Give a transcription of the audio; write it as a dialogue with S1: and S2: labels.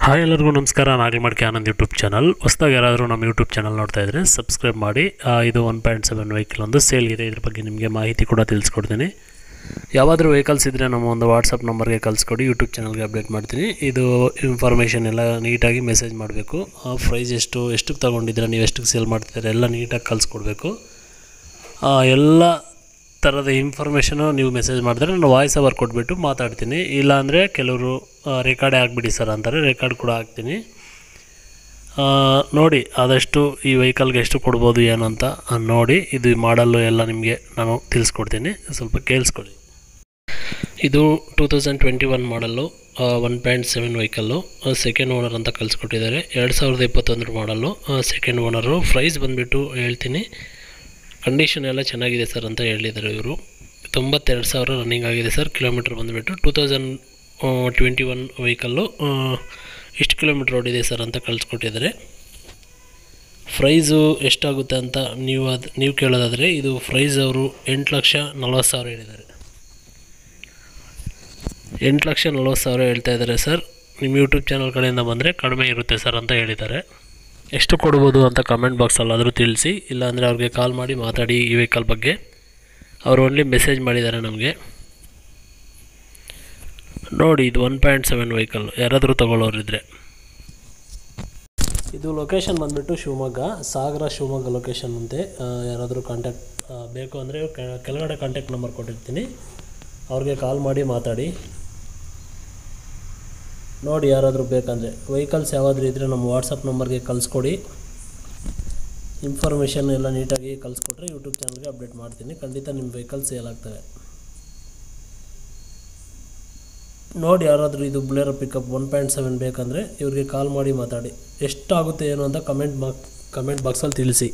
S1: Hi ಎಲ್ಲರಿಗೂ ನಮಸ್ಕಾರ. Nagalamadike Anand YouTube channel. ಹೊಸದಾಗಿ ಯಾರಾದರೂ ನಮ್ಮ ಯೂಟ್ಯೂಬ್ ಚಾನಲ್ ನೋಡ್ತಾ ಇದ್ದರೆ ಸಬ್ಸ್ಕ್ರೈಬ್ ಮಾಡಿ. ಇದು 1.7 ವೆಹಿಕಲ್ ಒಂದು ಸೇಲ್ಗಿದೆ. ಇದ್ರ ಬಗ್ಗೆ ನಿಮಗೆ ಮಾಹಿತಿ ಕೂಡ ತಿಳಿಸ್ಕೊಡ್ತೀನಿ. ಯಾವಾದರೂ ವೆಹಿಕಲ್ಸ್ ಇದ್ದರೆ ನಮ್ಮ ಒಂದು ವಾಟ್ಸಪ್ ನಂಬರ್ಗೆ ಕಳಿಸ್ಕೊಡಿ, ಯೂಟ್ಯೂಬ್ ಚಾನಲ್ಗೆ ಅಪ್ಡೇಟ್ ಮಾಡ್ತೀನಿ. ಇದು ಇನ್ಫಾರ್ಮೇಷನ್ ಎಲ್ಲ ನೀಟಾಗಿ ಮೆಸೇಜ್ ಮಾಡಬೇಕು. ಪ್ರೈಸ್ ಎಷ್ಟಕ್ಕೆ ತೊಗೊಂಡಿದ್ರೆ, ನೀವು ಎಷ್ಟಕ್ಕೆ ಸೇಲ್ ಮಾಡ್ತಿದ್ದಾರೆ ಎಲ್ಲ ನೀಟಾಗಿ ಕಳಿಸ್ಕೊಡ್ಬೇಕು. ಎಲ್ಲ ಥರದ ಇನ್ಫಾರ್ಮೇಷನು ನೀವು ಮೆಸೇಜ್ ಮಾಡಿದ್ರೆ ನಾನು ವಾಯ್ಸ್ ಓವರ್ ಕೊಟ್ಬಿಟ್ಟು ಮಾತಾಡ್ತೀನಿ. ಇಲ್ಲಾಂದರೆ ಕೆಲವರು ರೆಕಾರ್ಡೇ ಆಗಿಬಿಡಿ ಸರ್ ಅಂತಾರೆ, ರೆಕಾರ್ಡ್ ಕೂಡ ಹಾಕ್ತೀನಿ. ನೋಡಿ ಆದಷ್ಟು ಈ ವೆಹಿಕಲ್ಗೆ ಎಷ್ಟು ಕೊಡ್ಬೋದು ಏನು ಅಂತ ನೋಡಿ. ಇದು ಮಾಡಲ್ಲು ಎಲ್ಲ ನಿಮಗೆ ನಾನು ತಿಳಿಸ್ಕೊಡ್ತೀನಿ, ಸ್ವಲ್ಪ ಕೇಳಿಸ್ಕೊಳ್ಳಿ. ಇದು 2021 ಮಾಡಲ್ಲು, 1.7 ವೆಹಿಕಲ್ಲು, ಸೆಕೆಂಡ್ ಓನರ್ ಅಂತ ಕಳಿಸ್ಕೊಟ್ಟಿದ್ದಾರೆ. 2021 ಮಾಡಲ್ಲು, ಸೆಕೆಂಡ್ ಓನರು. ಪ್ರೈಸ್ ಬಂದುಬಿಟ್ಟು ಹೇಳ್ತೀನಿ. ಕಂಡೀಷನ್ ಎಲ್ಲ ಚೆನ್ನಾಗಿದೆ ಸರ್ ಅಂತ ಹೇಳಿದ್ದಾರೆ ಇವರು. 92,000 ರನ್ನಿಂಗ್ ಆಗಿದೆ ಸರ್. ಕಿಲೋಮೀಟ್ರ್ ಬಂದುಬಿಟ್ಟು 2021 ವೆಹಿಕಲ್ಲು. ಇಷ್ಟು ಕಿಲೋಮೀಟ್ರ್ ಓಡಿದೆ ಸರ್ ಅಂತ ಕಳಿಸ್ಕೊಟ್ಟಿದ್ದಾರೆ. ಪ್ರೈಸು ಎಷ್ಟಾಗುತ್ತೆ ಅಂತ ನೀವು ಕೇಳೋದಾದರೆ, ಇದು ಪ್ರೈಸ್ ಅವರು 8,40,000 ಹೇಳಿದ್ದಾರೆ. 8,40,000 ಹೇಳ್ತಾ ಇದ್ದಾರೆ ಸರ್. ನಿಮ್ಮ ಯೂಟ್ಯೂಬ್ ಚಾನಲ್ ಕಡೆಯಿಂದ ಬಂದರೆ ಕಡಿಮೆ ಇರುತ್ತೆ ಸರ್ ಅಂತ ಹೇಳಿದ್ದಾರೆ. ಎಷ್ಟು ಕೊಡ್ಬೋದು ಅಂತ ಕಮೆಂಟ್ ಬಾಕ್ಸಲ್ಲಾದರೂ ತಿಳಿಸಿ, ಇಲ್ಲಾಂದರೆ ಅವ್ರಿಗೆ ಕಾಲ್ ಮಾಡಿ ಮಾತಾಡಿ ಈ ವೆಹಿಕಲ್ ಬಗ್ಗೆ. ಅವರು ಓನ್ಲಿ ಮೆಸೇಜ್ ಮಾಡಿದ್ದಾರೆ ನಮಗೆ. ನೋಡಿ, ಇದು 1.7 ವೆಹಿಕಲ್. ಯಾರಾದರೂ ತೊಗೊಳ್ಳೋರಿದ್ದರೆ. ಇದು ಲೊಕೇಶನ್ ಬಂದುಬಿಟ್ಟು ಶಿವಮೊಗ್ಗ, ಸಾಗರ ಶಿವಮೊಗ್ಗ ಲೊಕೇಶನ್ ಅಂತೆ. ಯಾರಾದರೂ ಕಾಂಟ್ಯಾಕ್ಟ್ ಬೇಕು ಅಂದರೆ ಕೆಳಗಡೆ ಕಾಂಟ್ಯಾಕ್ಟ್ ನಂಬರ್ ಕೊಟ್ಟಿರ್ತೀನಿ, ಅವ್ರಿಗೆ ಕಾಲ್ ಮಾಡಿ ಮಾತಾಡಿ. ನೋಡಿ, ಯಾರಾದರೂ ಬೇಕಂದರೆ ವೆಹಿಕಲ್ಸ್ ಯಾವಾದರೂ ಇದ್ದರೆ ನಮ್ಮ ವಾಟ್ಸಪ್ ನಂಬರ್ಗೆ ಕಳಿಸ್ಕೊಡಿ. ಇನ್ಫಾರ್ಮೇಷನ್ ಎಲ್ಲ ನೀಟಾಗಿ ಕಳಿಸ್ಕೊಟ್ರೆ ಯೂಟ್ಯೂಬ್ ಚಾನಲ್ಗೆ ಅಪ್ಡೇಟ್ ಮಾಡ್ತೀನಿ. ಖಂಡಿತ ನಿಮ್ಮ ವೆಹಿಕಲ್ಸ್ ಸೇಲ್ ಆಗ್ತವೆ. ನೋಡಿ, ಯಾರಾದರೂ ಇದು ಬುಲೆರೋ ಪಿಕಪ್ 1.7 ಬೇಕಂದರೆ ಇವ್ರಿಗೆ ಕಾಲ್ ಮಾಡಿ ಮಾತಾಡಿ. ಎಷ್ಟಾಗುತ್ತೆ ಏನು ಅಂತ ಕಮೆಂಟ್ ಬಾಕ್ಸಲ್ಲಿ ತಿಳಿಸಿ.